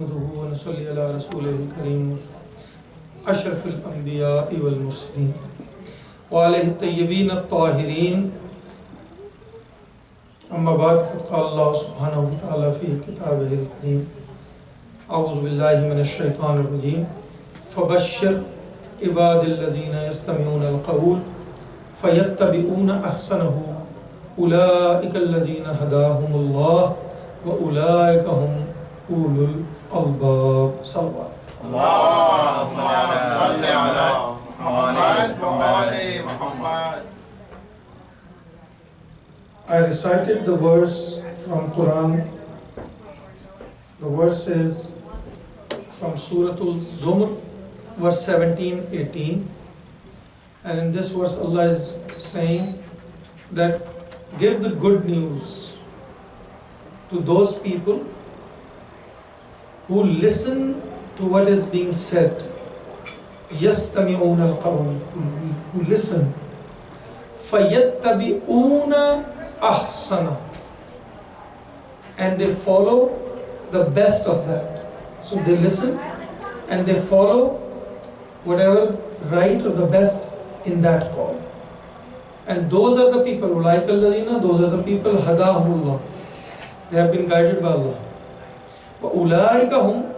ونصلي على رسوله الكريم أشرف الأنبياء والمرسلين وعليه الطيبين الطاهرين. أما بعد فقد قال الله سبحانه وتعالى في كتابه الكريم أعوذ بالله من الشيطان الرجيم فبشر عباد الذين يستمعون القول فيتبعون أحسنه أولئك الذين هداهم الله وأولئك هم أولو الألباب. صلوات اللهم صل على محمد وعلى محمد. I recited the verse from Quran. The verse is from Surah Al-Zumr, verse 17-18. And in this verse Allah is saying that give the good news to those people who listen to what is being said. يَسْتَمِعُونَ الْقَوْلِ, who listen. فَيَتَّبِعُونَ أَحْسَنَ, and they follow the best of that. So they listen and they follow whatever right or the best in that call. And those are the people, أُولَٰئِكَ الَّذِينَ, those are the people, هَدَاهُمُ اللَّهُ, they have been guided by Allah. وَأُولَٰئِكَ هُمْ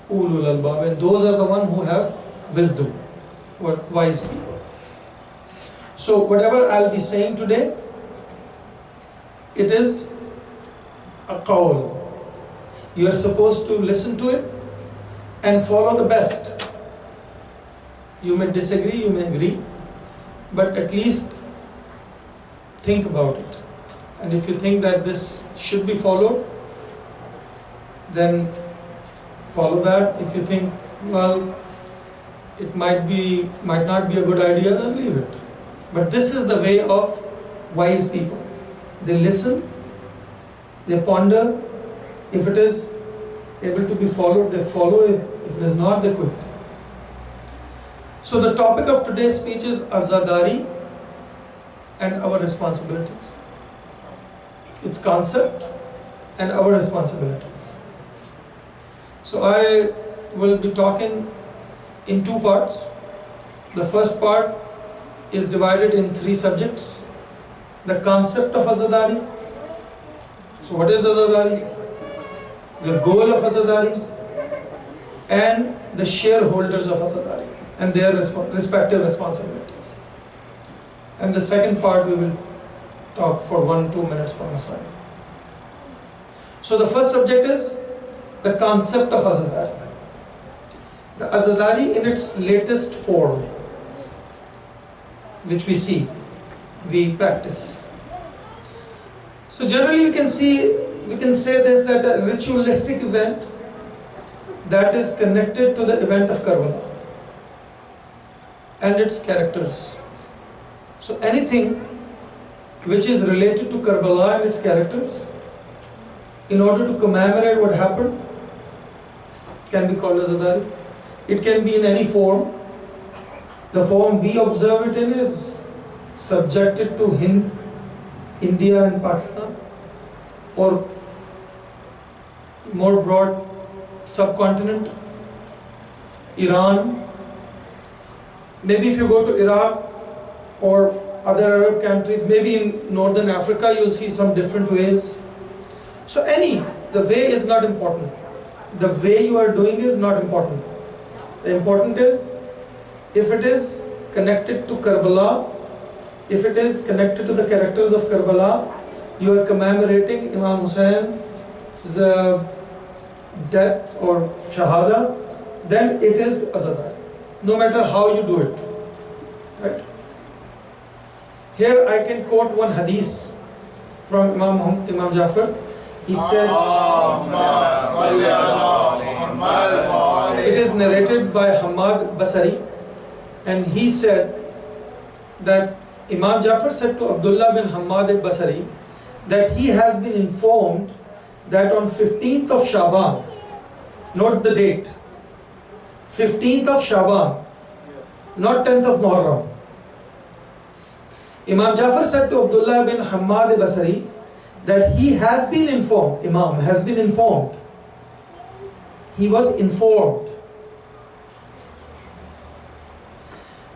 أُولُو الْأَلْبَابِ, and those are the ones who have wisdom, or wise people. So whatever I'll be saying today, it is a qawl. You are supposed to listen to it and follow the best. You may disagree, you may agree, but at least think about it. And if you think that this should be followed, then follow that. If you think, well, it might not be a good idea, then leave it. But this is the way of wise people. They listen, they ponder. If it is able to be followed, they follow it. If it is not, they quit. So the topic of today's speech is Azadari and our responsibilities. Its concept and our responsibilities. So I will be talking in two parts. The first part is divided in three subjects. The concept of Azadari. So what is Azadari? The goal of Azadari, and the shareholders of Azadari and their respective responsibilities. And the second part we will talk for 1-2 minutes from my side. So the first subject is the concept of Azadari. The Azadari in its latest form, which we practice. So generally we can say this, that a ritualistic event that is connected to the event of Karbala and its characters. So anything which is related to Karbala and its characters, in order to commemorate what happened, can be called Azadari. It can be in any form. The form we observe it in is subjected to Hind, India and Pakistan, or more broad subcontinent, Iran. Maybe if you go to Iraq or other Arab countries, maybe in Northern Africa, you'll see some different ways. So the way is not important. The way you are doing is not important. The important is, if it is connected to Karbala, if it is connected to the characters of Karbala, you are commemorating Imam Hussein's death or Shahada, then it is Azadari, no matter how you do it. Right? Here I can quote one hadith from Imam Jafar. He said, it is narrated by Hamad Basri, and he said that Imam Jafar said to Abdullah bin Hamad Basri that he has been informed that on 15th of Shaban, note the date, 15th of Shaban, not 10th of Muharram. Imam Jafar said to Abdullah bin Hamad Basri that he has been informed, Imam has been informed he was informed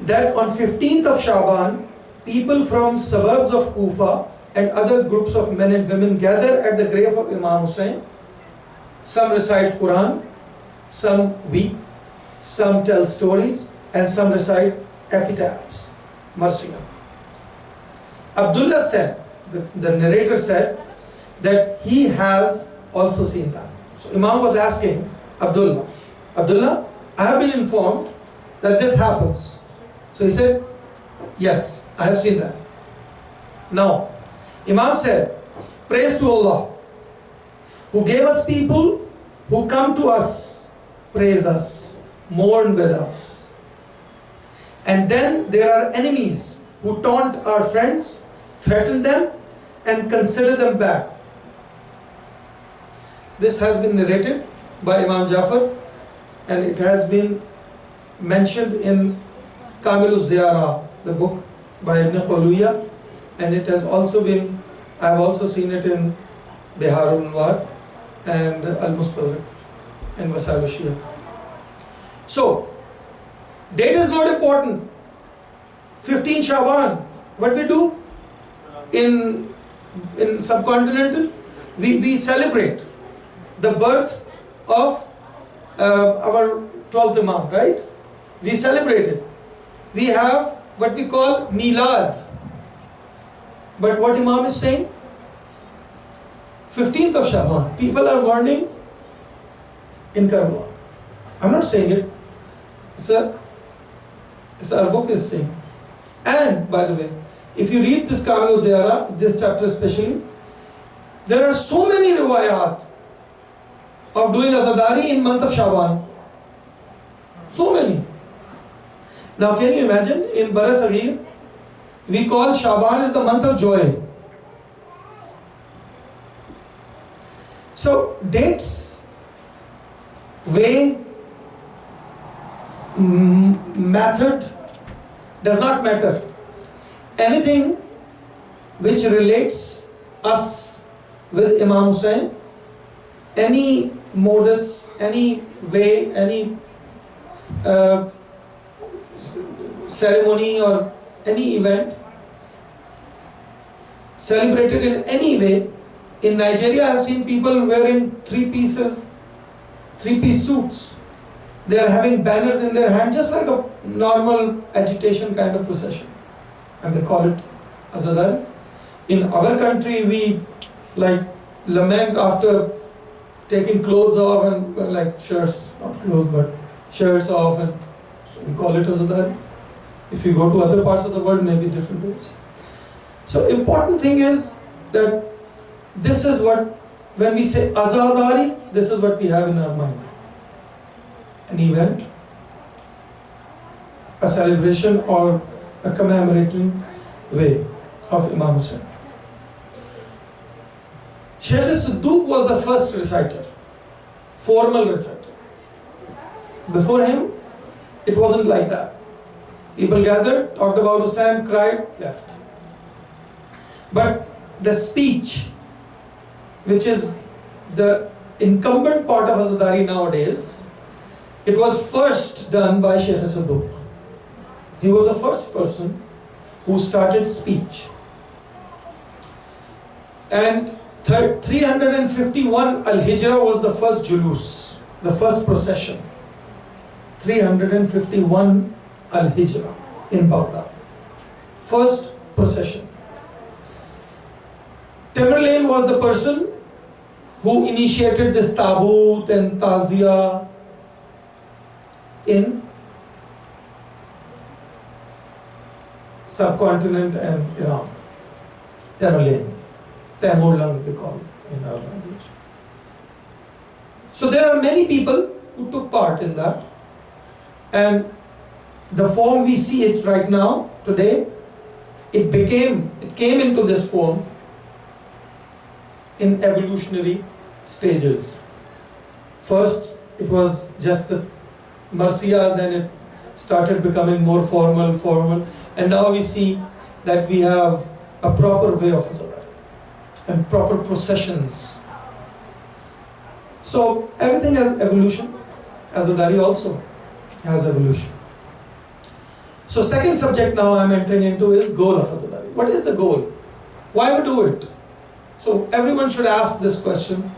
that on 15th of Shaban, people from suburbs of Kufa and other groups of men and women gather at the grave of Imam Hussain. Some recite Quran, some weep, some tell stories, and some recite epitaphs, Marsiya. Abdullah said, the narrator said, that he has also seen that. So Imam was asking Abdullah, I have been informed that this happens. So he said, yes, I have seen that. Now, Imam said, praise to Allah, who gave us people who come to us, praise us, mourn with us. And then there are enemies who taunt our friends, threaten them, and consider them bad. This has been narrated by Imam Jafar, and it has been mentioned in Kamil Ziyara, the book by Ibn Quluya, and it has also been, I have also seen it in Biharul Anwar and Al-Mustadrak and Wasail Shia. So, date is not important. 15 Shaban, what we do in subcontinental, we celebrate the birth of our 12th Imam, right? We celebrate it. We have what we call Milad. But what Imam is saying, 15th of Shaban, people are mourning in Karbala. I'm not saying it. It's our book is saying. And by the way, if you read this Kamil Ziyara, this chapter especially, there are so many riwayat of doing Azadari in month of Shaban. So many. Now can you imagine, in Bara Saghir, we call Shaban is the month of joy. So dates, way, method does not matter. Anything which relates us with Imam Hussain, any modus, any way, any ceremony or any event celebrated in any way. In Nigeria, I have seen people wearing three-piece suits. They are having banners in their hand, just like a normal agitation kind of procession, and they call it Azadari. In our country, we like lament after taking clothes off and like shirts, not clothes but shirts off, and so we call it Azadari. If you go to other parts of the world, maybe different ways. So important thing is that this is what, when we say Azadari, this is what we have in our mind. An event, a celebration or a commemorating way of Imam Hussain. Shaykh Siddiq was the first reciter, formal reciter. Before him, it wasn't like that. People gathered, talked about Hussain, cried, left. But the speech, which is the incumbent part of Azadari nowadays, it was first done by Shaykh Siddiq. He was the first person who started speech. And 351 Al-Hijrah was the first julus, the first procession. 351 Al-Hijrah in Baghdad. First procession. Tamerlane was the person who initiated this tabut and tazia in subcontinent and Iran. Tamerlane. Tamerlane we call it in our language. So there are many people who took part in that, and the form we see it right now, today, it came into this form in evolutionary stages. First, it was just the Marsiya, then it started becoming more formal, and now we see that we have a proper way of Azadari and proper processions. So everything has evolution. Azadari also has evolution. So second subject now I'm entering into is goal of Azadari. What is the goal? Why we do it? So everyone should ask this question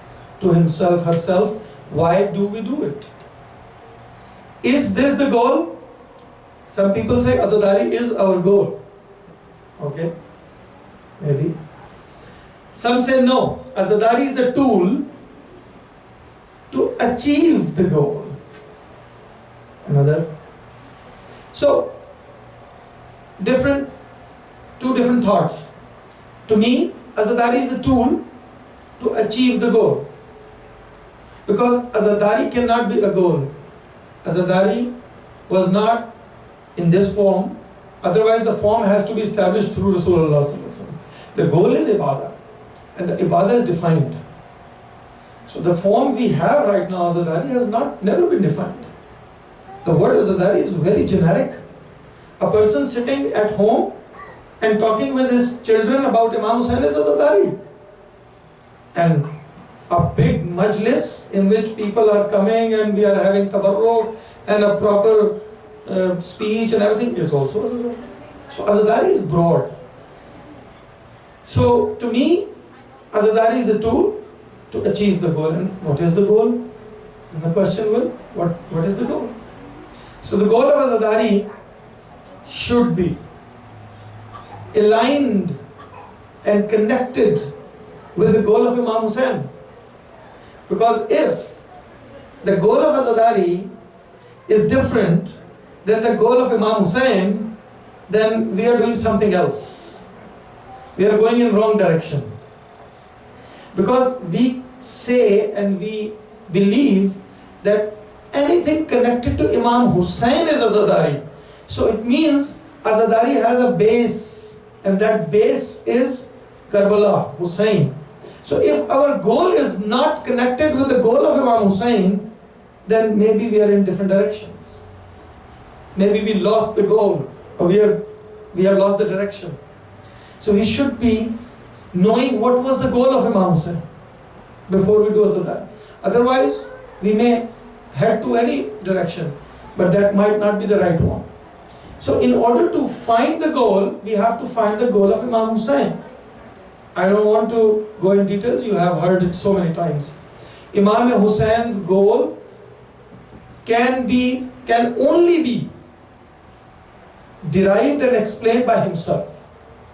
to himself, herself. Why do we do it? Is this the goal? Some people say Azadari is our goal. Okay, maybe. Some say no, Azadari is a tool to achieve the goal. Another. So, two different thoughts. To me, Azadari is a tool to achieve the goal. Because Azadari cannot be a goal. Azadari was not in this form, otherwise the form has to be established through Rasulullah sallallahu alaihi wasallam. The goal is ibadah, and the ibadah is defined. So the form we have right now, Azadari, has never been defined. The word Azadari is very generic. A person sitting at home and talking with his children about Imam Hussain is Azadari. And a big majlis in which people are coming and we are having tabarruk and a proper speech and everything is also Azadari. So Azadari is broad. So to me, Azadari is a tool to achieve the goal. And what is the goal? And the question will, what is the goal? So the goal of Azadari should be aligned and connected with the goal of Imam Hussain. Because if the goal of Azadari is different than the goal of Imam Hussain, then we are doing something else. We are going in wrong direction. Because we say and we believe that anything connected to Imam Hussain is Azadari. So it means Azadari has a base, and that base is Karbala, Hussain. So if our goal is not connected with the goal of Imam Hussain, then maybe we are in different directions. Maybe we lost the goal, or we have lost the direction. So we should be knowing what was the goal of Imam Hussain before we do Azadari. Otherwise, we may head to any direction, but that might not be the right one. So in order to find the goal, we have to find the goal of Imam Hussain. I don't want to go in details, you have heard it so many times. Imam Hussein's goal can only be derived and explained by himself.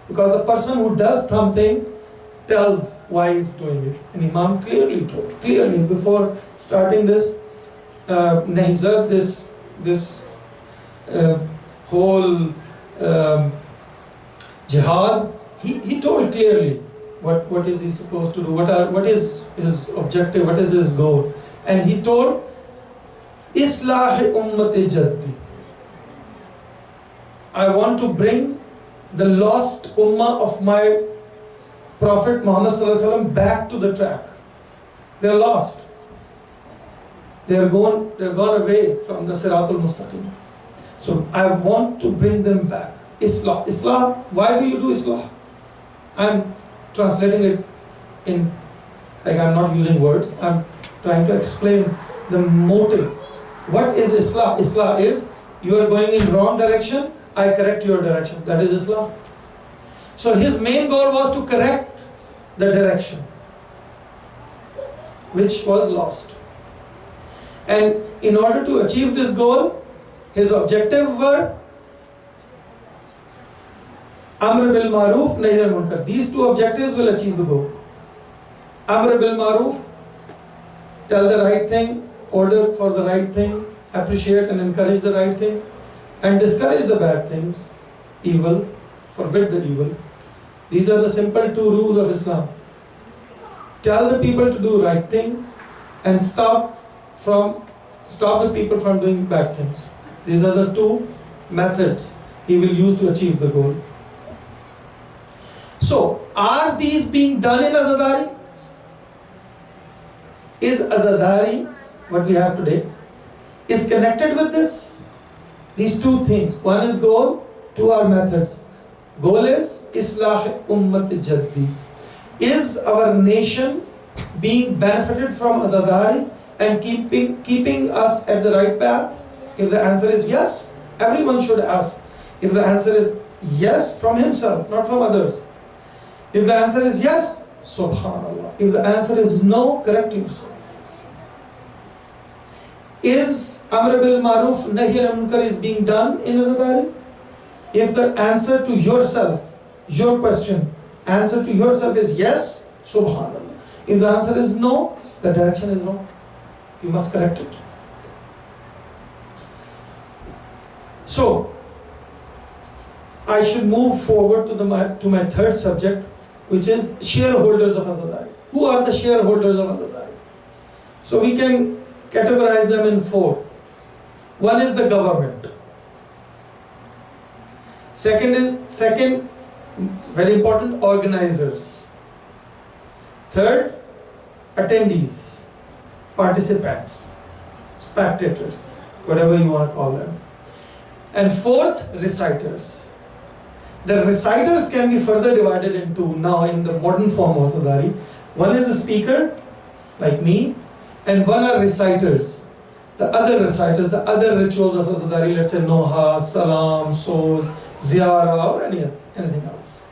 Because the person who does something tells why he's doing it. And Imam clearly told, before starting this nahzat, this whole jihad, he told clearly what is he supposed to do, what is his objective, what is his goal. And he told, Islah ummati jaddi. I want to bring the lost ummah of my Prophet Muhammad sallallahu alaihi wasallam back to the track. They are lost. They are gone away from the Siratul Mustaqim. So I want to bring them back. Islah, why do you do Islah? I'm translating it in, like I'm not using words, I'm trying to explain the motive. What is Islah? Islah is, you are going in wrong direction, I correct your direction. That is Islam. So his main goal was to correct the direction which was lost. And in order to achieve this goal, his objective were Amr bil Maruf, Nahy al Munkar. These two objectives will achieve the goal. Amr bil Maruf, tell the right thing, order for the right thing, appreciate and encourage the right thing, and discourage the bad things, evil, forbid the evil. These are the simple two rules of Islam. Tell the people to do right thing and stop the people from doing bad things. These are the two methods he will use to achieve the goal. So, are these being done in Azadari? Is Azadari, what we have today, is connected with this? These two things. One is goal, two are methods. Goal is Islah Ummat Jaddi. Is our nation being benefited from Azadari and keeping us at the right path? If the answer is yes, everyone should ask. If the answer is yes, from himself, not from others. If the answer is yes, subhanallah. If the answer is no, correct yourself. Is Amr bil Maruf, Nahi anil Munkar is being done in Azadari? If the answer to yourself, your question, answer to yourself is yes, subhanallah. If the answer is no, the direction is wrong. You must correct it. So, I should move forward to my third subject, which is shareholders of Azadari. Who are the shareholders of Azadari? So we can categorize them in four. One is the government. Second, very important, organizers. Third, attendees, participants, spectators, whatever you want to call them. And fourth, reciters. The reciters can be further divided into, now in the modern form of Azadari, one is a speaker, like me, and one are reciters. The other reciters, the other rituals of Azadari, let's say Noha, Salam, Soz, Ziyara, or anything else.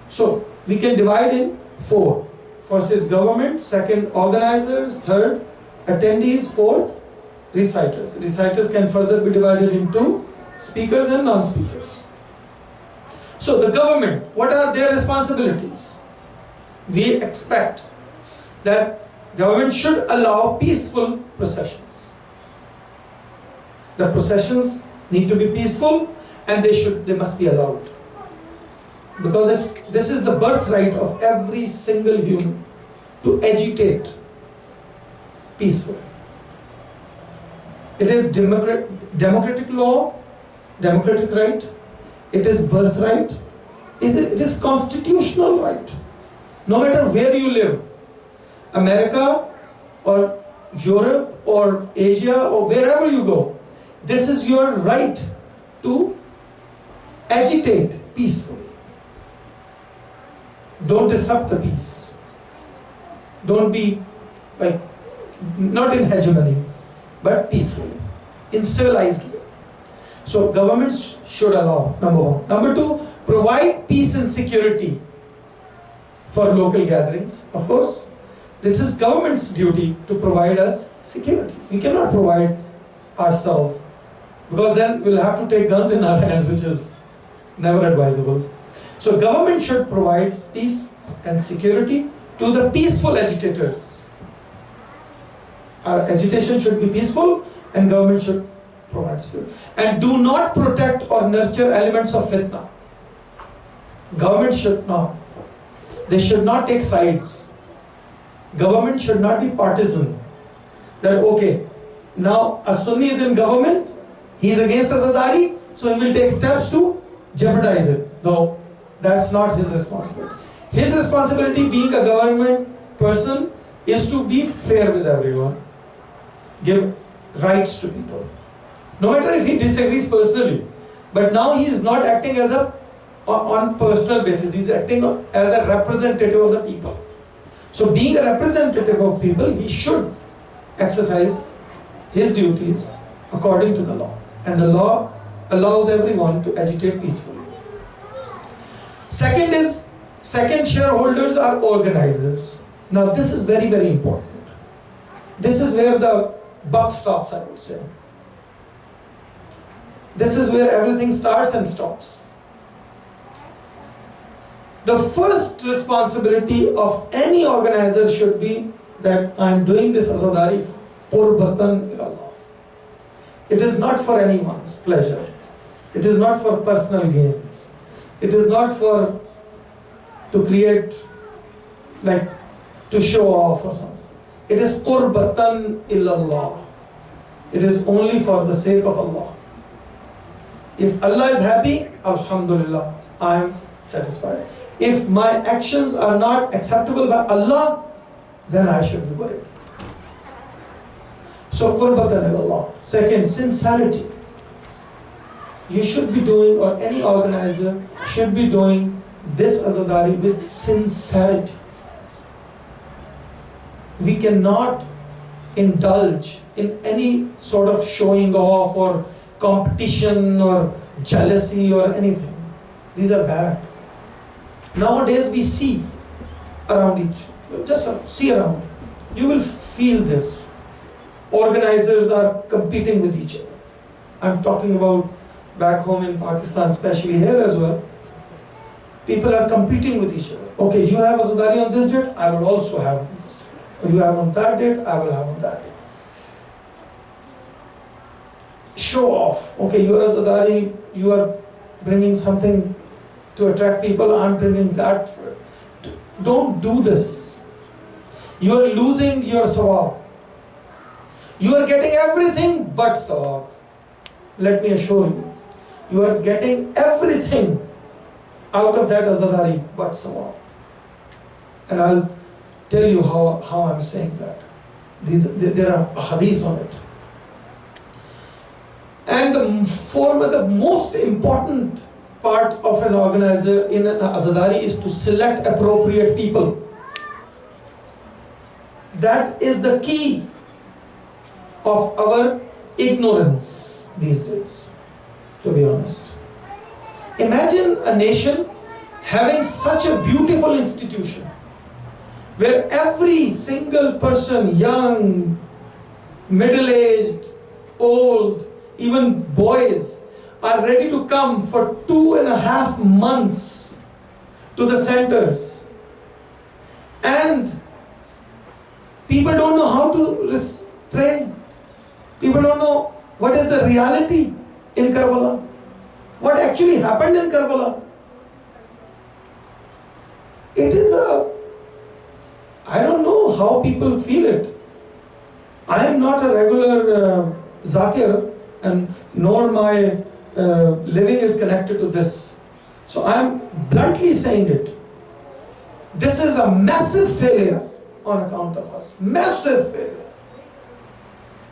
So, we can divide in four. First is government, second organizers, third attendees, fourth reciters. Reciters can further be divided into speakers and non-speakers. So the government, what are their responsibilities? We expect that government should allow peaceful processions. The processions need to be peaceful and they must be allowed. Because if this is the birthright of every single human, to agitate peacefully. It is democratic law, democratic right, it is birthright, it is constitutional right. No matter where you live, America or Europe or Asia or wherever you go, this is your right to agitate peacefully. Don't disrupt the peace. Don't be not in hegemony, but peacefully, in civilized way. So governments should allow, number one. Number two, provide peace and security for local gatherings. Of course, this is government's duty to provide us security. We cannot provide ourselves, because then we'll have to take guns in our hands, which is never advisable. So government should provide peace and security to the peaceful agitators. Our agitation should be peaceful and government should provide security. And do not protect or nurture elements of fitna. Government should not. They should not take sides. Government should not be partisan. That okay, now a Sunni is in government, he is against Azadari, so he will take steps to jeopardize it. No, that's not his responsibility. His responsibility, being a government person, is to be fair with everyone, give rights to people. No matter if he disagrees personally, but now he is not acting as on personal basis, he is acting as a representative of the people. So being a representative of people, he should exercise his duties according to the law. And the law allows everyone to agitate peacefully. Second, shareholders are organizers. Now this is very, very important. This is where the buck stops, I would say. This is where everything starts and stops. The first responsibility of any organizer should be that I am doing this Azadari qurbatan ila Allah. It is not for anyone's pleasure. It is not for personal gains. It is not to create, to show off or something. It is qurbatan ila Allah. It is only for the sake of Allah. If Allah is happy, alhamdulillah, I am satisfied. If my actions are not acceptable by Allah, then I should be worried. So qurbatan ila Allah. Second, sincerity. You should be doing, or any organizer should be doing this Azadari with sincerity. we cannot indulge in any sort of showing off or competition or jealousy or anything. These are bad. Nowadays we see around just see around. You will feel this. Organizers are competing with each other. I'm talking about back home in Pakistan, especially here as well. People are competing with each other. Okay, you have Azadari on this date, I will also have on this date. You have on that date, I will have on that date. Show off. Okay, you are Azadari, you are bringing something to attract people, I'm bringing that. Don't do this. You are losing your sawab. You are getting everything but sawab. Let me assure you, you are getting everything out of that Azadari but sawab. And I'll tell you how I'm saying that. There are hadiths on it. And the most important part of an organizer in an Azadari is to select appropriate people. That is the key of our ignorance these days, to be honest. Imagine a nation having such a beautiful institution where every single person, young, middle-aged, old, even boys, are ready to come for 2.5 months to the centers. And people don't know how to pray. People don't know what is the reality in Karbala. What actually happened in Karbala. It is I don't know how people feel it. I am not a regular zakir, and nor my living is connected to this. So I am bluntly saying it. This is a massive failure on account of us. Massive failure.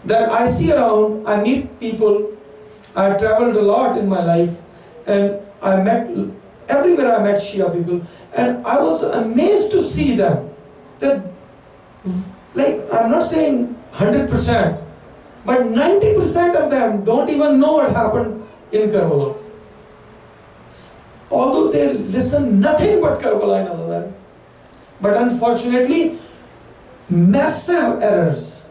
That I see around, I meet people, I traveled a lot in my life, and everywhere I met Shia people, and I was amazed to see them. That, like, I'm not saying 100%, but 90% of them don't even know what happened in Karbala. Although they listen nothing but Karbala in Azadari. But unfortunately, massive errors,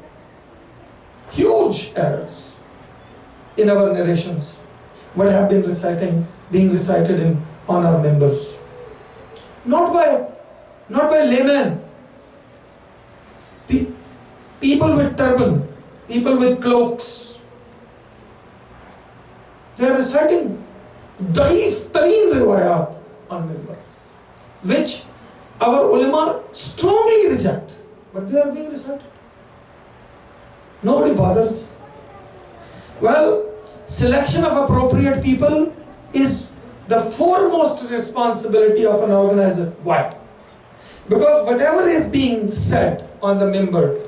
huge errors in our narrations, what have been being recited on our members. Not by laymen. People with turban, people with cloaks. They are reciting daif tareen riwayat on member, which our ulama strongly reject, but they are being recited. Nobody bothers. Well, selection of appropriate people is the foremost responsibility of an organizer. Why? Because whatever is being said on the member,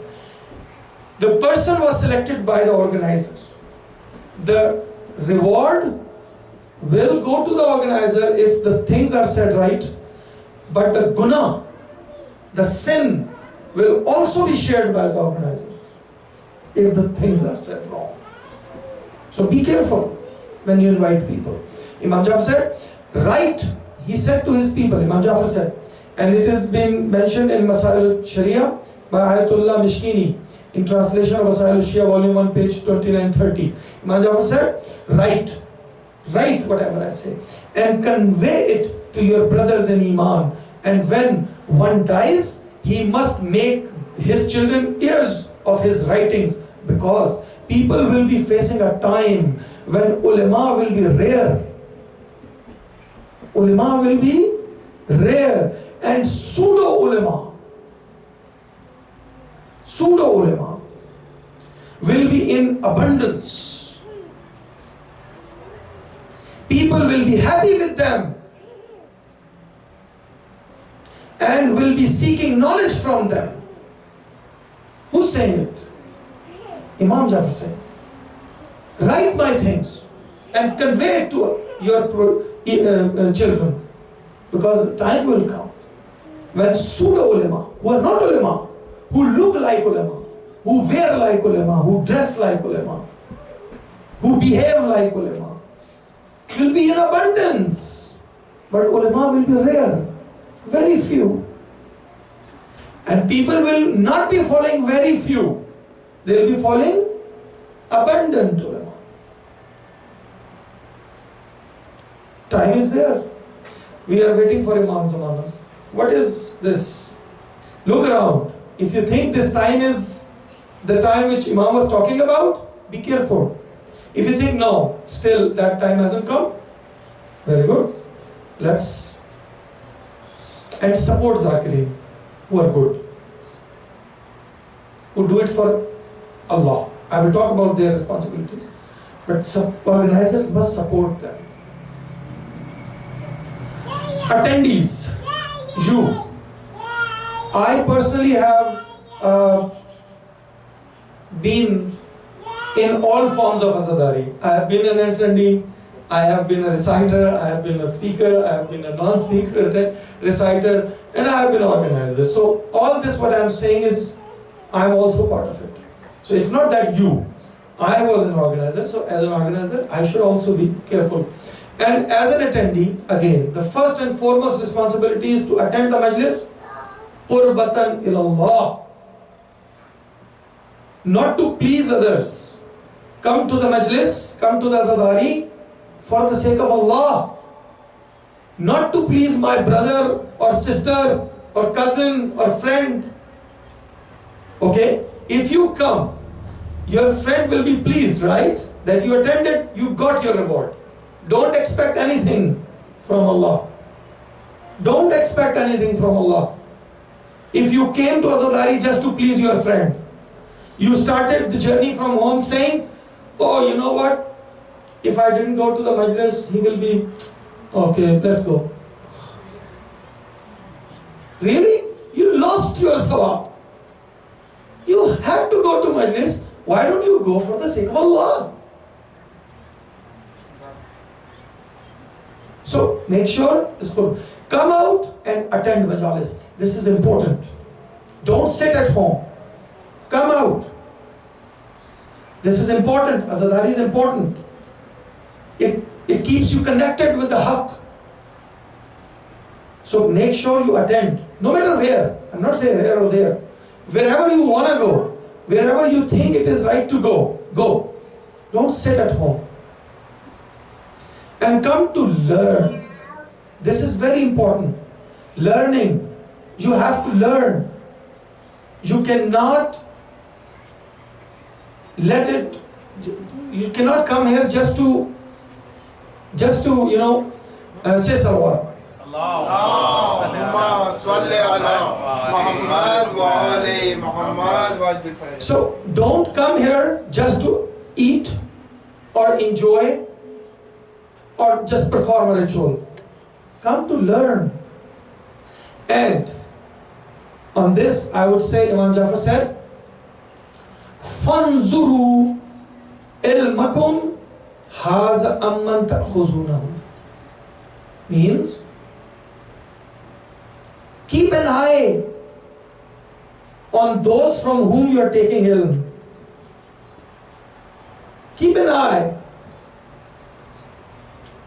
the person was selected by the organizer. The reward will go to the organizer if the things are said right, but the guna, the sin, will also be shared by the organizer if the things are said wrong. So be careful when you invite people. Imam Jafar said, right, he said to his people, Imam Jafar said, and it has been mentioned in Masail Sharia by Ayatollah Mishkini, in translation of Masail Shia, volume 1, page 2930. Imam Jafar said, write whatever I say, and convey it to your brothers in Iman. And when one dies, he must make his children heirs of his writings, because people will be facing a time when ulama will be rare. Ulama will be rare, and pseudo ulama will be in abundance. People will be happy with them and will be seeking knowledge from them. Who's saying it? Imam Jafar saying, write my things and convey it to your children, because the time will come when pseudo ulama, who are not ulama, who look like ulama, who wear like ulama, who dress like ulama, who behave like ulama, will be in abundance. But ulama will be rare, very few. And people will not be following very few. They will be following abundant ulama. Time is there. We are waiting for Imam Zamana. What is this? Look around. If you think this time is the time which Imam was talking about, be careful. If you think no, still that time hasn't come, very good. Let's and support Zakirin who are good, who do it for Allah. I will talk about their responsibilities, but organizers must support them. Attendees, you. I personally have been in all forms of Azadari. I have been an attendee, I have been a reciter, I have been a speaker, I have been a non-speaker reciter, and I have been an organizer. So all this what I am saying is, I am also part of it. So it's not that you. I was an organizer, so as an organizer, I should also be careful. And as an attendee, again, the first and foremost responsibility is to attend the majlis qurbatan ilallah. Not to please others. Come to the majlis, come to the Azadari for the sake of Allah. Not to please my brother or sister or cousin or friend. Okay? If you come, your friend will be pleased, right? That you attended, you got your reward. Don't expect anything from Allah. Don't expect anything from Allah. If you came to Azadari just to please your friend, you started the journey from home saying, oh, you know what? If I didn't go to the majlis, he will be, okay, let's go. Really? You lost your sawab. You had to go to majlis. Why don't you go for the sake of Allah? So make sure it's good. Come out and attend majalis. This is important. Don't sit at home. Come out. This is important. Azadari is important. It keeps you connected with the haqq. So make sure you attend. No matter where. I'm not saying here or there. Wherever you want to go. Wherever you think it is right to go. Go. Don't sit at home. And come to learn. This is very important. Learning. You have to learn. You cannot let it, you cannot come here just to say salawat. So don't come here just to eat or enjoy or just perform a ritual. Come to learn. And on this, I would say, Imam Jafar said, فَانْظُرُوا إِلْمَكُمْ هَذَا أَمَّنْ تَأْخُذُونَهُ. Means, keep an eye on those from whom you are taking ilm. Keep an eye.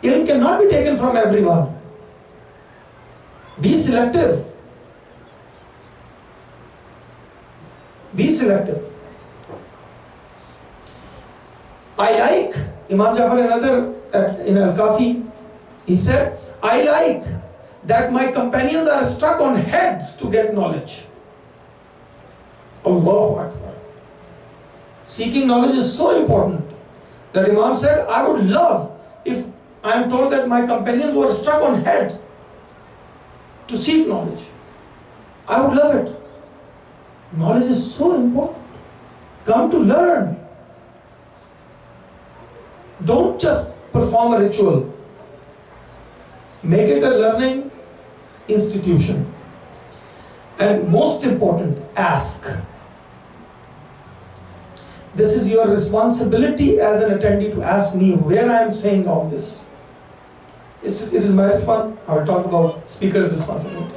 Ilm cannot be taken from everyone. Be selective. Be selective. I like Imam Jafar another in Al-Kafi. He said, I like that my companions are struck on heads to get knowledge. Allahu Akbar. Seeking knowledge is so important that Imam said, I would love if I am told that my companions were struck on head to seek knowledge. I would love it. Knowledge is so important. Come to learn. Don't just perform a ritual. Make it a learning institution. And most important, ask. This is your responsibility as an attendee to ask me where I am saying all this. It is my responsibility. I will talk about speaker's responsibility.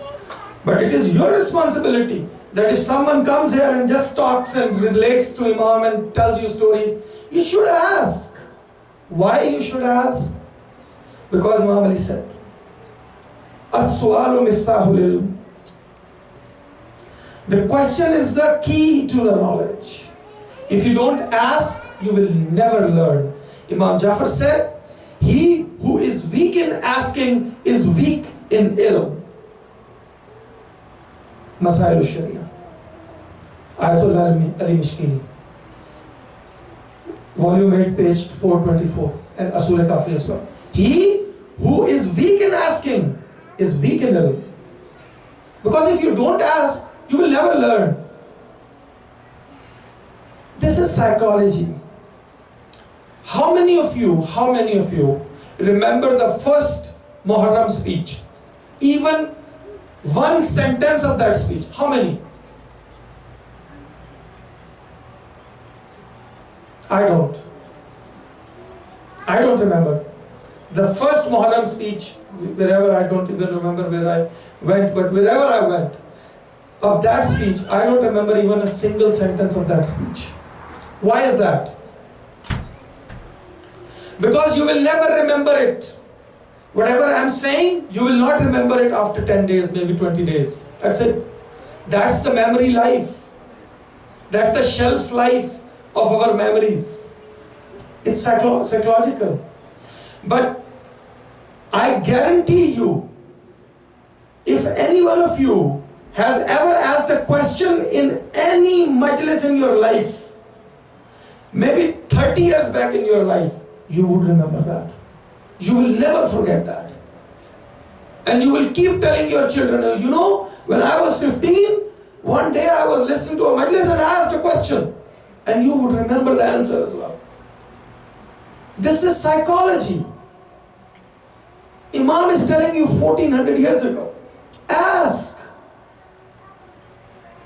But it is your responsibility that if someone comes here and just talks and relates to Imam and tells you stories, you should ask. Why you should ask? Because Imam Ali said, As-su'alu miftahul ilm. The question is the key to the knowledge. If you don't ask, you will never learn. Imam Jafar said, he who is weak in asking is weak in ilm. Masail al-Sharia. Ayatollah Ali Mishkini. Volume 8, page 424. And Asul Kafi as well. He who is weak in asking is weak in ilm. Because if you don't ask, you will never learn. This is psychology. How many of you remember the first Muharram speech? Even one sentence of that speech. How many? I don't remember. The first Muharram speech, wherever, I don't even remember where I went, but wherever I went, of that speech, I don't remember even a single sentence of that speech. Why is that? Because you will never remember it. Whatever I'm saying, you will not remember it after 10 days, maybe 20 days. That's it. That's the memory life. That's the shelf life of our memories. It's psychological. But I guarantee you, if any one of you has ever asked a question in any majlis in your life, maybe 30 years back in your life, you would remember that. You will never forget that. And you will keep telling your children, you know, when I was 15, one day I was listening to a majlis and I asked a question. And you would remember the answer as well. This is psychology. Imam is telling you 1400 years ago. Ask.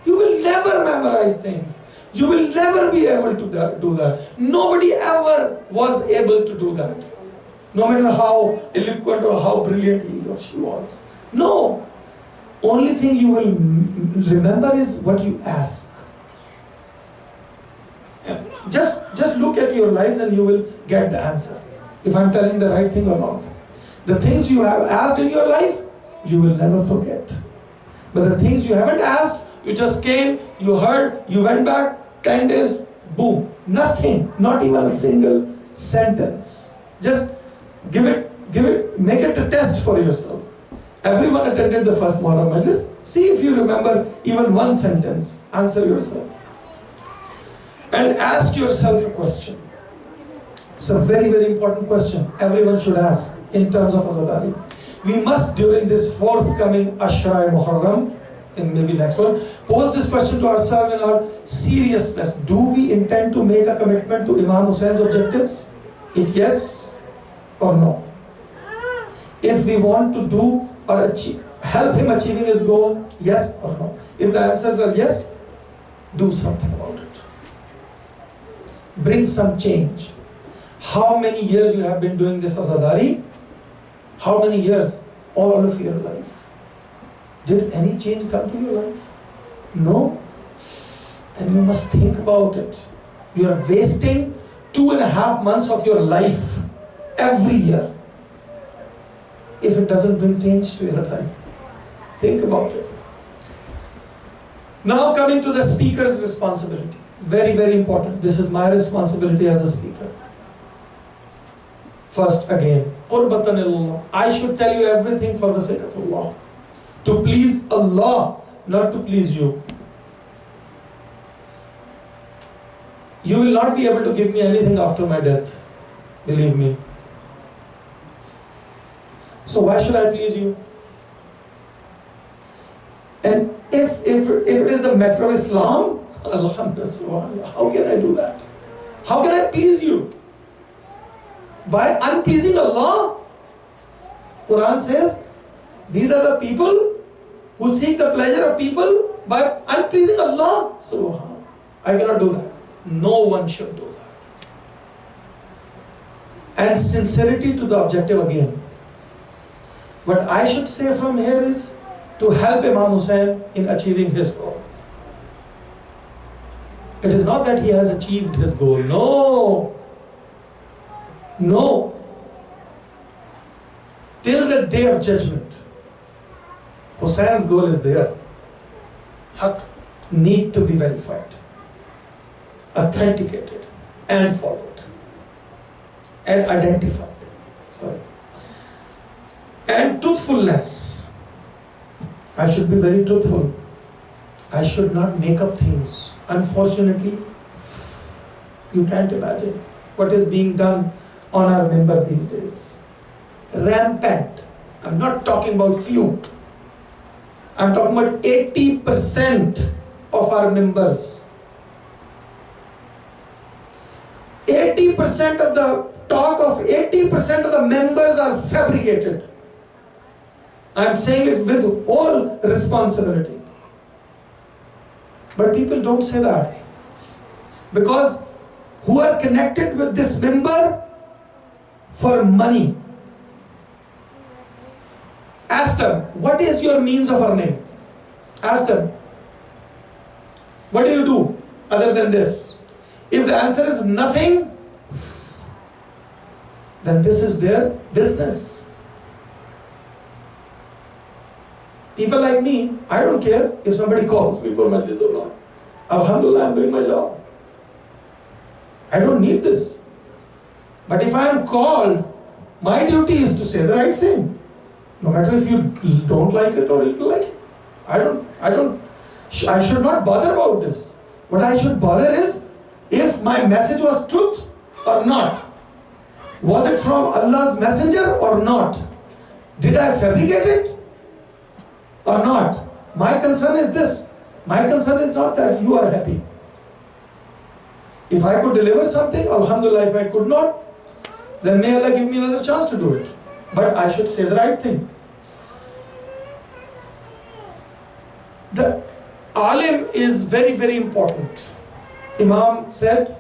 You will never memorize things. You will never be able to do that. Nobody ever was able to do that. No matter how eloquent or how brilliant he or she was. No. Only thing you will remember is what you ask. Just look at your lives and you will get the answer. If I'm telling the right thing or not. The things you have asked in your life, you will never forget. But the things you haven't asked, you just came, you heard, you went back, 10 days, boom. Nothing. Not even a single sentence. Just give it, make it a test for yourself. Everyone attended the first Muharram Majlis. See if you remember even one sentence. Answer yourself. And ask yourself a question. It's a very, very important question. Everyone should ask in terms of Azadari. We must, during this forthcoming Ashra Muharram, and maybe next one, pose this question to ourselves in our seriousness. Do we intend to make a commitment to Imam Hussein's objectives? If yes or no. If we want to do or achieve, help him achieving his goal, yes or no. If the answers are yes, do something about it. Bring some change. How many years you have been doing this Azadari? How many years? All of your life. Did any change come to your life? No? Then you must think about it. You are wasting 2.5 months of your life every year if it doesn't bring change to your life. Think about it. Now coming to the speaker's responsibility. Very, very important. This is my responsibility as a speaker. First, again, qurbatan ilallah. I should tell you everything for the sake of Allah. To please Allah, not to please you. You will not be able to give me anything after my death. Believe me. So why should I please you? And if it is the matter of Islam, Alhamdulillah, how can I do that? How can I please you? By unpleasing Allah? Quran says, these are the people who seek the pleasure of people by unpleasing Allah. Subhanallah. I cannot do that. No one should do that. And sincerity to the objective again. What I should say from here is to help Imam Hussain in achieving his goal. It is not that he has achieved his goal. No. No. Till the day of judgment, Hussein's goal is there. Haqq need to be verified, authenticated, and followed, and identified. Sorry. And truthfulness. I should be very truthful. I should not make up things. Unfortunately, you can't imagine what is being done on our member these days. Rampant. I'm not talking about few. I'm talking about 80% of our members. 80% of the talk of 80% of the members are fabricated. I'm saying it with all responsibility. But people don't say that. Because who are connected with this member for money. Ask them, what is your means of earning? Ask them, what do you do other than this? If the answer is nothing, then this is their business. People like me, I don't care if somebody calls me for majlis or not. Alhamdulillah, I'm doing my job. I don't need this. But if I am called, my duty is to say the right thing. No matter if you don't like it or you like it. I should not bother about this. What I should bother is if my message was truth or not. Was it from Allah's messenger or not? Did I fabricate it or not? My concern is this. My concern is not that you are happy. If I could deliver something, alhamdulillah. If I could not, then may Allah give me another chance to do it. But I should say the right thing. The alim is very, very important. Imam said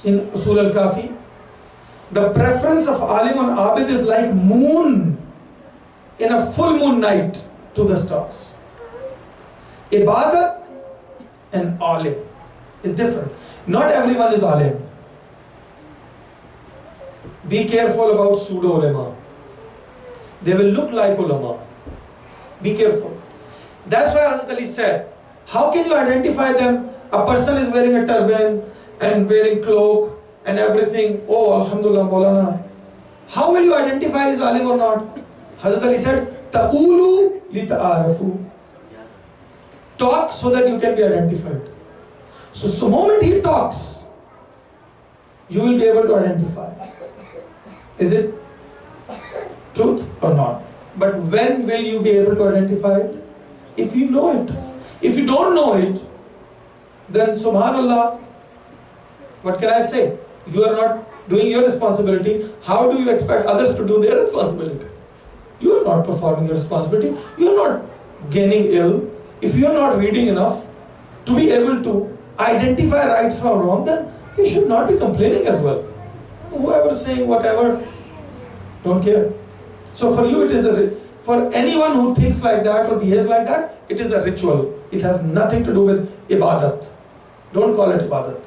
in Usul al-Kafi, the preference of alim on abid is like moon in a full moon night to the stars. Ibadat and alim is different. Not everyone is alim. Be careful about pseudo ulama. They will look like ulama. Be careful. That's why Azadari said, how can you identify them? A person is wearing a turban and wearing cloak and everything. Oh, alhamdulillah, Maulana. How will you identify his alim or not? Azadari said, Taqulu li ta'arafu. Talk so that you can be identified. So the moment he talks, you will be able to identify. Is it truth or not? But when will you be able to identify it? If you know it. If you don't know it, then subhanallah, what can I say? You are not doing your responsibility. How do you expect others to do their responsibility? You are not performing your responsibility. You are not gaining ill. If you are not reading enough to be able to identify right from wrong, then you should not be complaining as well. Whoever is saying whatever, don't care. So for you it is for anyone who thinks like that or behaves like that, it is a ritual. It has nothing to do with ibadat. Don't call it ibadat.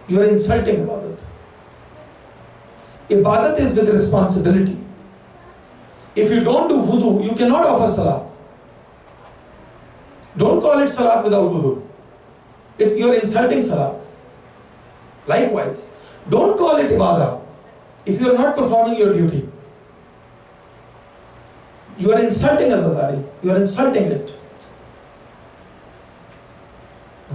You are insulting ibadat. Ibadat is with responsibility. If you don't do wudu, you cannot offer salat. Don't call it salat without wudu. You are insulting salat. Likewise, don't call it ibadah if you are not performing your duty. You are insulting Azadari. You are insulting it.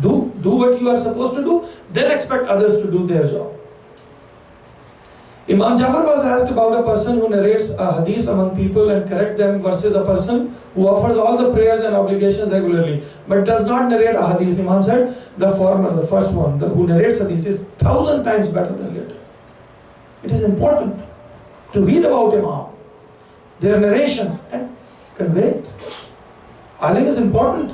Do what you are supposed to do, then expect others to do their job. Imam Jafar was asked about a person who narrates a hadith among people and correct them versus a person who offers all the prayers and obligations regularly but does not narrate a hadith. Imam said, the former, the first one, who narrates hadith is 1,000 times better than later. It is important to read about Imam, their narrations, and convey it. Alim is important.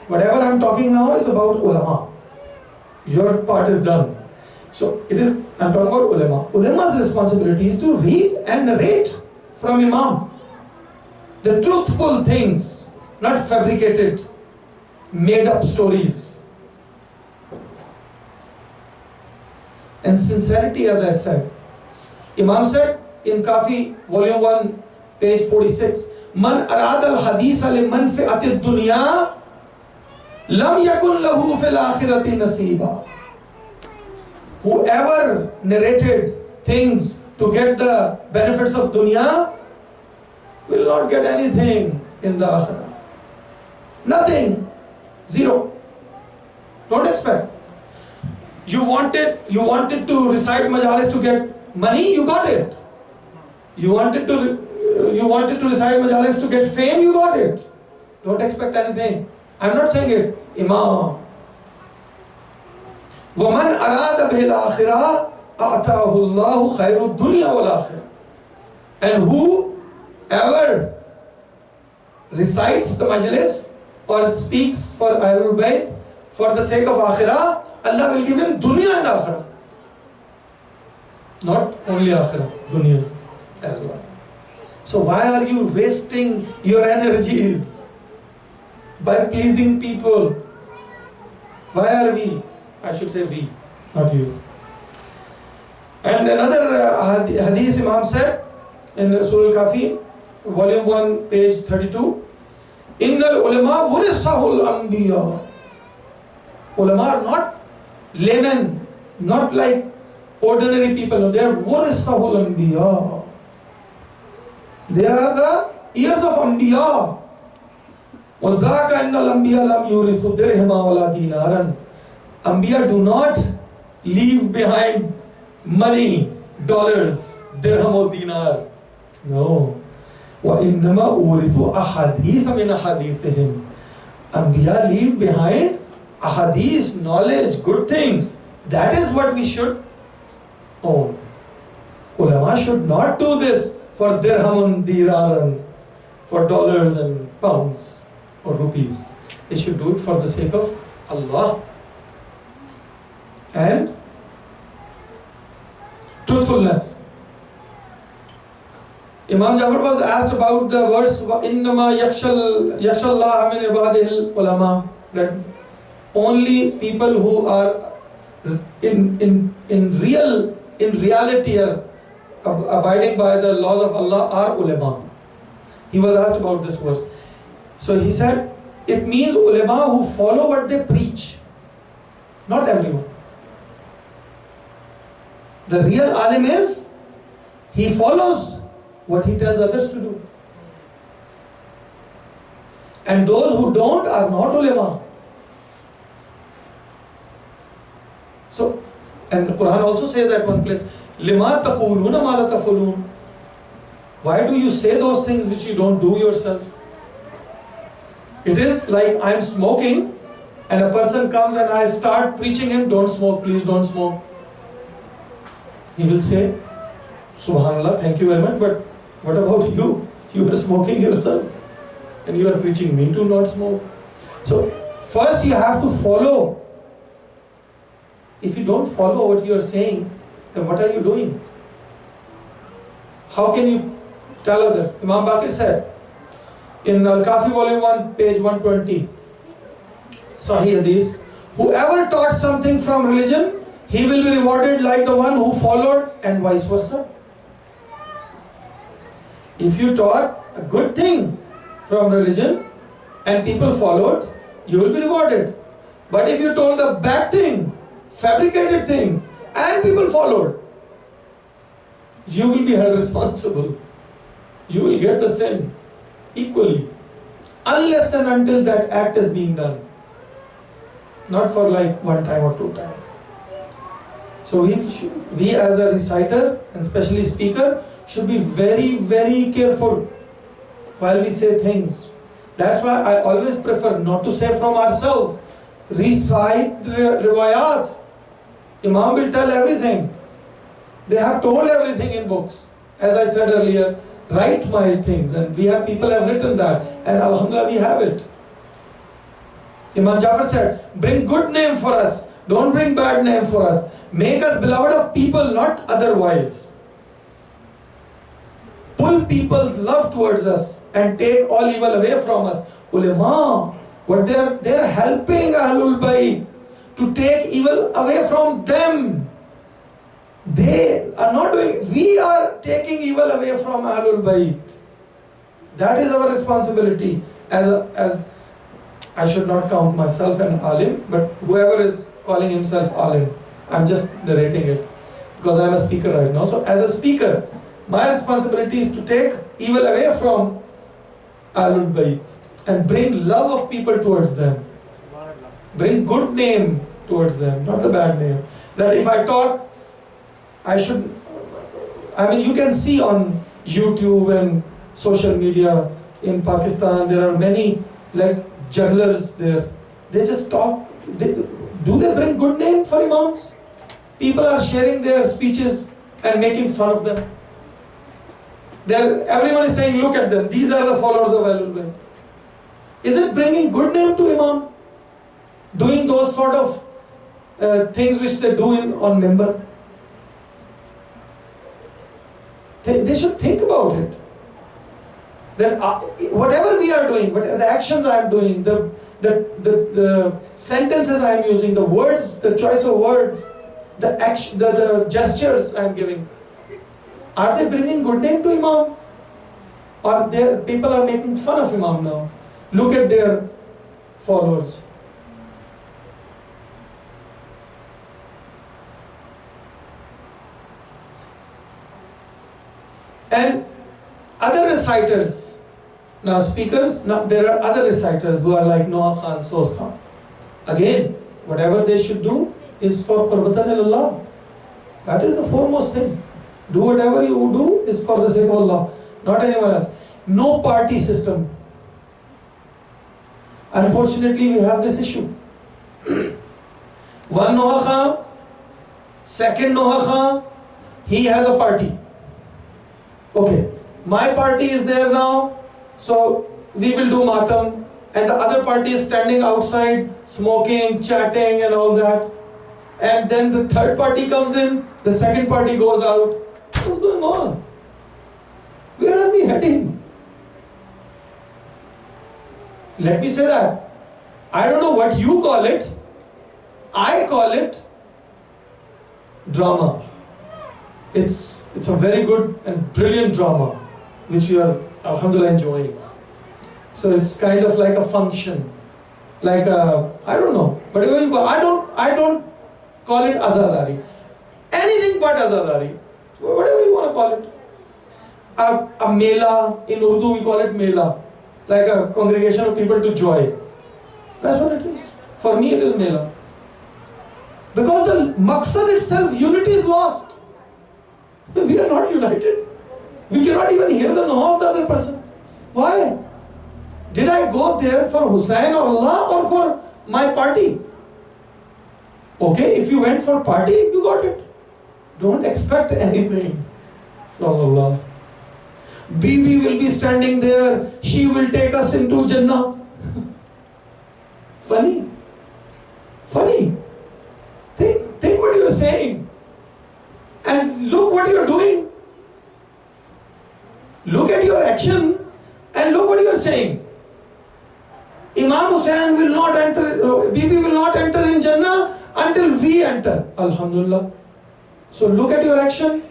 Whatever I am talking now is about ulama. Your part is done. So I'm talking about ulama. Ulama's responsibility is to read and narrate from Imam the truthful things, not fabricated, made up stories. and sincerity, as I said. Imam said in Kafi, volume 1, page 46, Man arad al-hadith liman fi'ati dunya lam yakun lahu fil akhirati nasiba. Whoever narrated things to get the benefits of dunya will not get anything in the akhirah. Nothing. Zero. Don't expect. You wanted to recite majalis to get money, you got it. You wanted to recite majalis to get fame, you got it. Don't expect anything. I'm not saying it. Imam. وَمَنْ أَرَادَ بِهِ الْآخِرَةِ أَعْتَاهُ اللَّهُ خَيْرُ الدُّنْيَا وَالْآخِرَةِ. And whoever recites the majlis or speaks for Ahlul Bayt for the sake of akhirah, Allah will give him dunya and akhirah. Not only akhirah, dunya as well. So why are you wasting your energies by pleasing people? Why are we? I should say we, not you. And another hadith Imam said in Surah Al-Kafi, volume 1, page 32, Innal ulama wurisahul anbiya. Ulama are not laymen, not like ordinary people. They are wurisahul anbiya. They are the ears of anbiya. وَذَاكَ إِنَّ الْأَنْبِيَا لَمْ يُورِثُوا دِرْهَمًا وَلَا دِينَارًا. Anbiya do not leave behind money, dollars, dirham or dinar. No. وَإِنَّمَا أُورِثُوا أَحَادِيثَ مِنْ أَحَادِيثِهِمْ. Anbiya leave behind ahadith, knowledge, good things. That is what we should own. Ulama should not do this for dirham and dinar and for dollars and pounds or rupees. They should do it for the sake of Allah. And truthfulness. Imam Jafar was asked about the verse إِنَّمَا يَخْشَى اللَّهَ مِنْ عِبَادِهِ الْعُلَمَاء, that only people who are in reality are abiding by the laws of Allah are ulama. He was asked about this verse. So he said, it means ulama who follow what they preach. Not everyone. The real alim is, he follows what he tells others to do. And those who don't are not ulama. So, and the Quran also says at one place, لِمَا تَقُولُونَ مَا لَا تَفْعَلُونَ. Why do you say those things which you don't do yourself? It is like I'm smoking and a person comes and I start preaching him, don't smoke, please don't smoke. He will say, Subhanallah, thank you very much, but what about you? You are smoking yourself and you are preaching me to not smoke. So first you have to follow. If you don't follow what you are saying, then what are you doing? How can you tell others? Imam Baqir said in Al-Kafi volume 1, page 120, Sahih Hadith, whoever taught something from religion, he will be rewarded like the one who followed, and vice versa. If you taught a good thing from religion and people followed, you will be rewarded. But if you told the bad thing, fabricated things, and people followed, you will be held responsible. You will get the sin equally, unless and until that act is being done. Not for like one time or two times. So we as a reciter and especially speaker should be very, very careful while we say things. That's why I always prefer not to say from ourselves. Recite riwayat. Imam will tell everything. They have told everything in books. As I said earlier, write my things, and we have people have written that, and alhamdulillah we have it. Imam Jafar said, bring good name for us, don't bring bad name for us. Make us beloved of people, not otherwise. Pull people's love towards us and take all evil away from us. Ulama, what they are helping Ahlul Bayt to take evil away from them. They are not doing, we are taking evil away from Ahlul Bayt. That is our responsibility. As I should not count myself an alim, but whoever is calling himself alim, I'm just narrating it because I'm a speaker right now. So as a speaker, my responsibility is to take evil away from Ahlul Bayt and bring love of people towards them. Bring good name towards them, not the bad name. That if I talk, you can see on YouTube and social media in Pakistan, there are many like jugglers there. They just talk. Do they bring good name for imams? People are sharing their speeches and making fun of them. Everyone is saying, look at them. These are the followers of Ahlul Bayt. Is it bringing good name to imam? Doing those sort of things which they do on member? They should think about it. That whatever we are doing, whatever the actions I am doing, the sentences I am using, the words, the choice of words, the gestures I am giving, are they bringing good name to imam? Or people are making fun of imam now? Look at their followers. And other reciters, now speakers, now there are other reciters who are like Noah Khan, Sos Khan. Again, whatever they should do is for Qurbatan ilallah. That is the foremost thing. Do whatever you do is for the sake of Allah, not anyone else. No party system. Unfortunately, we have this issue. One Noah Khan, second Noah Khan, he has a party. Okay, my party is there now, so we will do matam, and the other party is standing outside, smoking, chatting and all that. And then the third party comes in, the second party goes out. What's going on? Where are we heading? Let me say that. I don't know what you call it. I call it drama. It's a very good and brilliant drama, which you are, alhamdulillah, enjoying. So it's kind of like a function, like a, I don't know, whatever you call. I don't call it Azadari. Anything but Azadari, whatever you want to call it. A mela, in Urdu we call it mela, like a congregation of people to joy. That's what it is. For me it is mela. Because the maqsad itself, unity is lost. We are not united. We cannot even hear the no of the other person. Why? Did I go there for Hussain or Allah or for my party? Okay, if you went for party, you got it. Don't expect anything from Allah. Bibi will be standing there. She will take us into Jannah. Funny. Funny. Think what you are saying. And look what you are doing. Look at your action and look what you are saying. Imam Hussain will not enter, Bibi will not enter in Jannah until we enter. Alhamdulillah. So look at your action.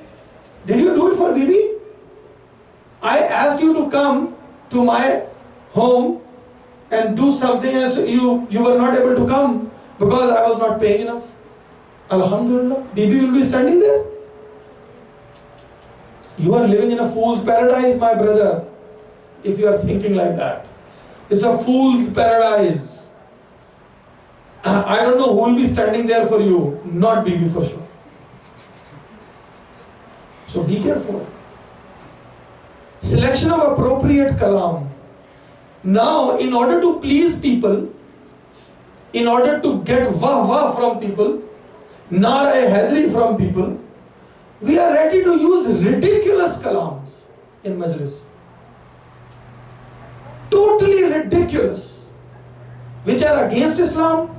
Did you do it for Bibi? I asked you to come to my home and do something and you were not able to come because I was not paying enough. Alhamdulillah. Bibi will be standing there. You are living in a fool's paradise, my brother, if you are thinking like that. It's a fool's paradise. I don't know who will be standing there for you, not Bibi for sure. So be careful. Selection of appropriate kalam. Now, in order to please people, in order to get wah from people, nar-e-hadri from people, we are ready to use ridiculous kalams in majlis. Totally ridiculous. Which are against Islam,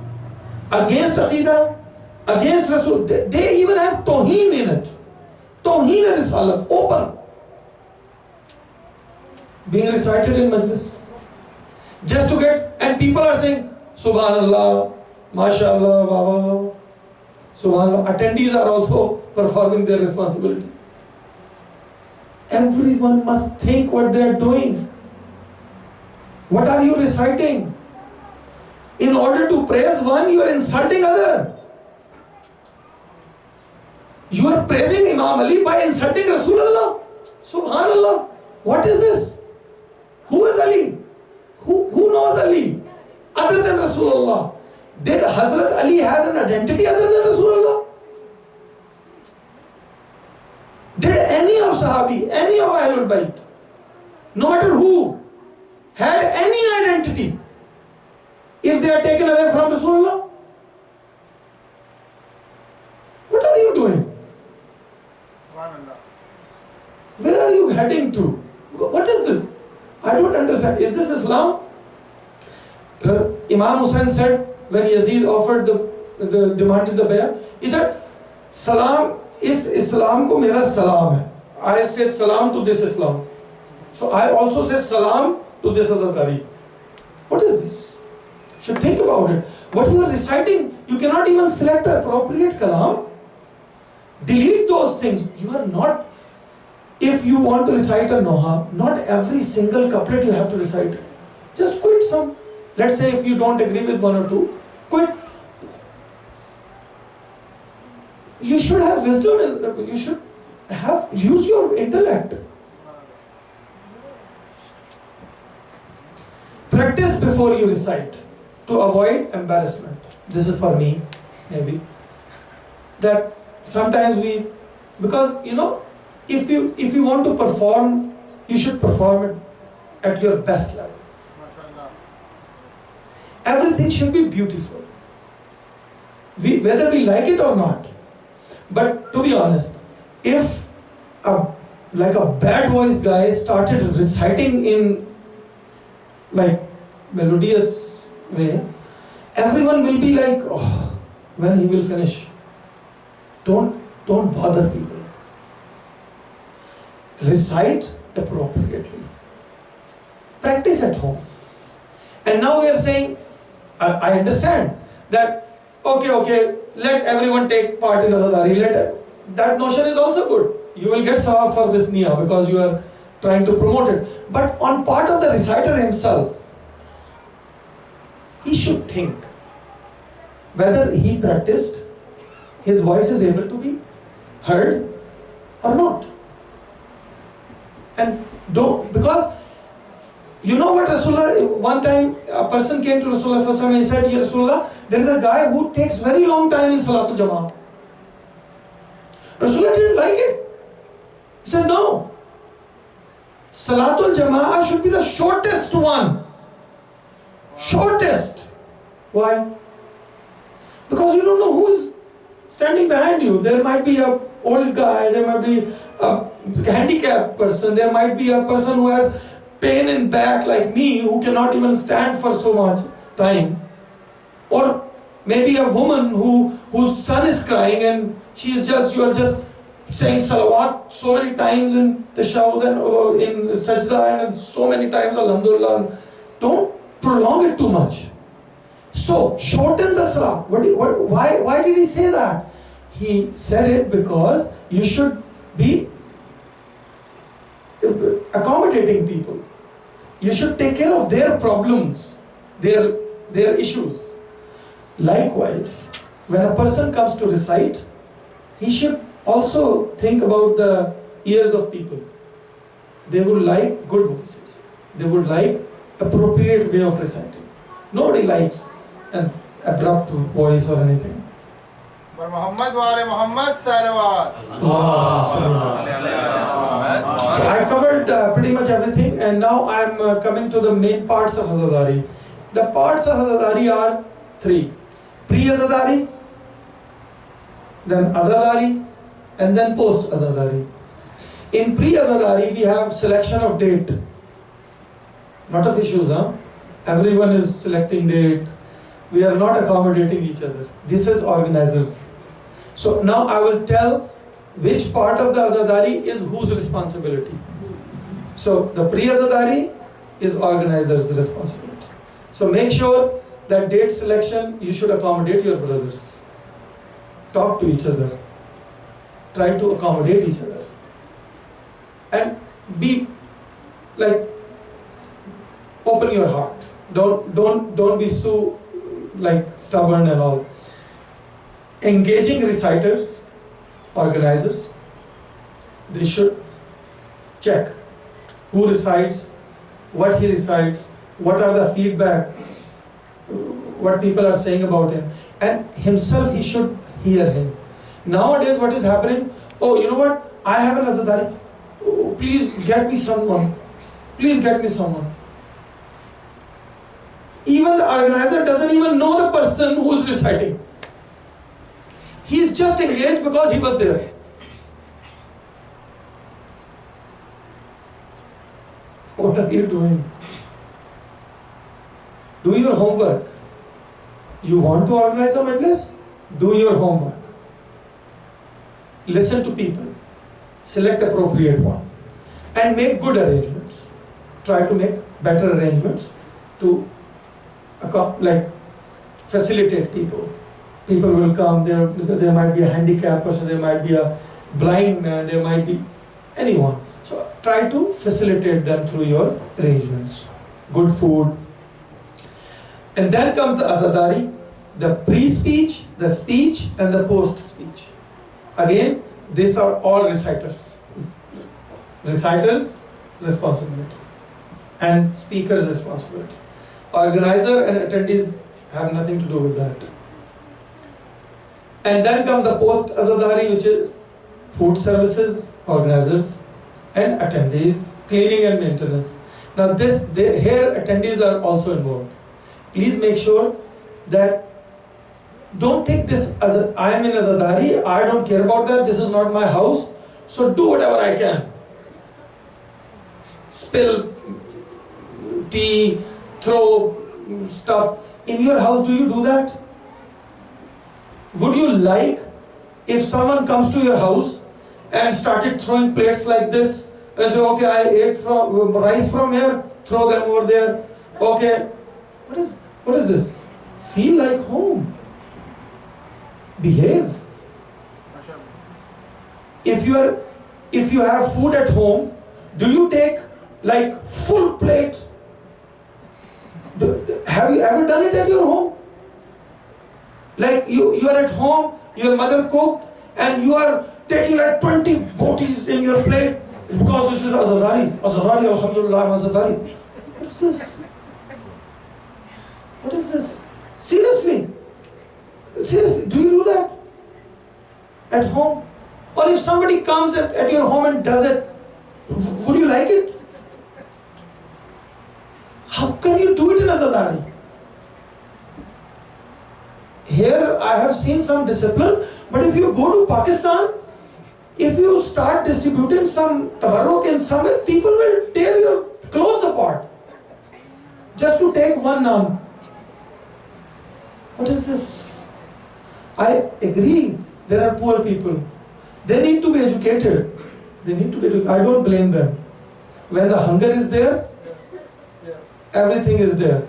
against Aqidah, against Rasul. They even have Tawheen in it. Tawheen and Risalah, open. Being recited in majlis. Just to get, and people are saying, Subhanallah, MashaAllah, Baba. Subhanallah, attendees are also performing their responsibility. Everyone must think what they are doing. What are you reciting? In order to praise one, you are insulting other. You are praising Imam Ali by insulting Rasulullah. Subhanallah. What is this? Who is Ali? Who knows Ali other than Rasulullah? Did Hazrat Ali has an identity other than Rasulullah? Did any of Sahabi, any of Ahlul Bayt, no matter who, had any identity if they are taken away from Rasulullah? What are you doing? Where are you heading to? What is this? I don't understand. Is this Islam? Imam Hussain said when Yazid offered demanded the bay'ah, he said, Salam is Islam ko mera salam hai. I say salam to this Islam. So I also say salam to this Azadari. What is this? You should think about it. What you are reciting, you cannot even select the appropriate kalam. Delete those things. You are not, if you want to recite a noha, not every single couplet you have to recite. Just quit some. Let's say if you don't agree with one or two, quit. You should have wisdom and you should use your intellect. Practice before you recite to avoid embarrassment. This is for me, maybe. That sometimes because if you want to perform, you should perform it at your best level. Everything should be beautiful, whether we like it or not. But to be honest, if like a bad voice guy started reciting in like melodious way, everyone will be like, oh, when he will finish. Don't bother people. Recite appropriately. Practice at home. And now we are saying, I understand that, okay, let everyone take part in Azadari. That notion is also good. You will get sawab for this niyyah because you are trying to promote it. But on part of the reciter himself, he should think whether he practiced, his voice is able to be heard or not. And because you know what Rasulullah, one time a person came to Rasulullah and he said, Ya Rasulullah, there is a guy who takes very long time in Salatul Jama'ah. Rasulullah didn't like it. He said, no. Salatul Jama'ah should be the shortest one. Shortest. Why? Because you don't know who is standing behind you. There might be an old guy, there might be a handicapped person, there might be a person who has pain in back like me, who cannot even stand for so much time. Or maybe a woman whose son is crying and you are just saying salawat so many times in tashahhud and in sajda and so many times alhamdulillah. Don't prolong it too much. So shorten the salah. Why did he say that? He said it because you should be accommodating people. You should take care of their problems, their issues. Likewise, when a person comes to recite, he should also think about the ears of people. They would like good voices. They would like appropriate way of reciting. Nobody likes an abrupt voice or anything. Muhammad wale Muhammad salawat. So I covered pretty much everything, and now I am coming to the main parts of Azadari. The parts of Azadari are three: pre-Azadari, then Azadari, and then post-Azadari. In pre-Azadari, we have selection of date. Lot of issues, huh? Everyone is selecting date. We are not accommodating each other. This is organizers. So now I will tell which part of the Azadari is whose responsibility. So the pre-Azadari is organizer's responsibility. So make sure that date selection, you should accommodate your brothers. talk to each other, try to accommodate each other, and be like, open your heart. Don't be so like stubborn and all. Engaging reciters, organizers, they should check who recites, what he recites, what are the feedback, what people are saying about him, and himself, he should hear him. Nowadays what is happening, oh, you know what, I have an Azadari, oh, please get me someone, please get me someone. Even the organizer doesn't even know the person who is reciting. He's just engaged because he was there. What are you doing? Do your homework. You want to organize a majlis? Do your homework. Listen to people. Select appropriate one. And make good arrangements. Try to make better arrangements to facilitate people. People will come, there might be a handicapped person, there might be a blind man, there might be anyone. So try to facilitate them through your arrangements. Good food. And then comes the Azadari, the pre-speech, the speech, and the post-speech. Again, these are all reciters. Reciters' responsibility and speaker's responsibility. Organizer and attendees have nothing to do with that. And then comes the post-Azadari, which is food services, organizers, and attendees, cleaning and maintenance. Now here attendees are also involved. Please make sure that don't take this as I am in Azadari, I don't care about that, this is not my house, so do whatever I can. Spill tea, throw stuff. In your house, do you do that? Would you like if someone comes to your house and started throwing plates like this and say, okay, I ate rice from here, throw them over there. Okay, what is this? Feel like home. Behave. If you have food at home, do you take like full plate? Have you ever done it at your home? Like you are at home, your mother cooked, and you are taking like 20 botis in your plate because this is Azadari. Azadari, alhamdulillah, Azadari. What is this? What is this? Seriously? Seriously, do you do that at home? Or if somebody comes at your home and does it, would you like it? How can you do it in Azadari? Here I have seen some discipline, but if you go to Pakistan, if you start distributing some tabarruk in somewhere, people will tear your clothes apart just to take one naan. What is this? I agree, there are poor people. They need to be educated. They need to be educated. I don't blame them. When the hunger is there, everything is there.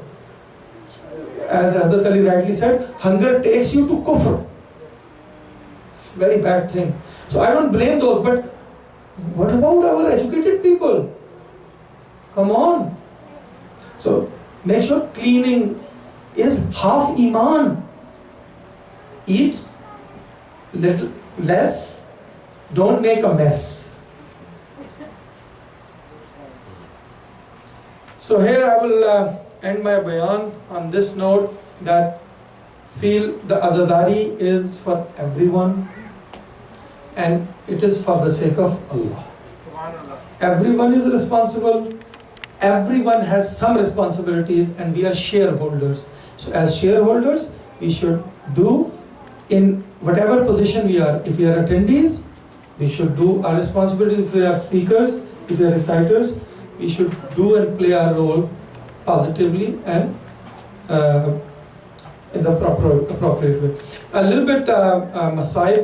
As Azadari rightly said, hunger takes you to kufr. It's a very bad thing. So I don't blame those, but what about our educated people? Come on. So make sure cleaning is half iman. Eat little less, don't make a mess. So here I will end my bayan on this note that feel the Azadari is for everyone and it is for the sake of Allah. Everyone is responsible, everyone has some responsibilities, and we are shareholders. So as shareholders, we should do in whatever position we are. If we are attendees, we should do our responsibility. If we are speakers, if we are reciters, we should do and play our role positively and in the appropriate way. A little bit Masai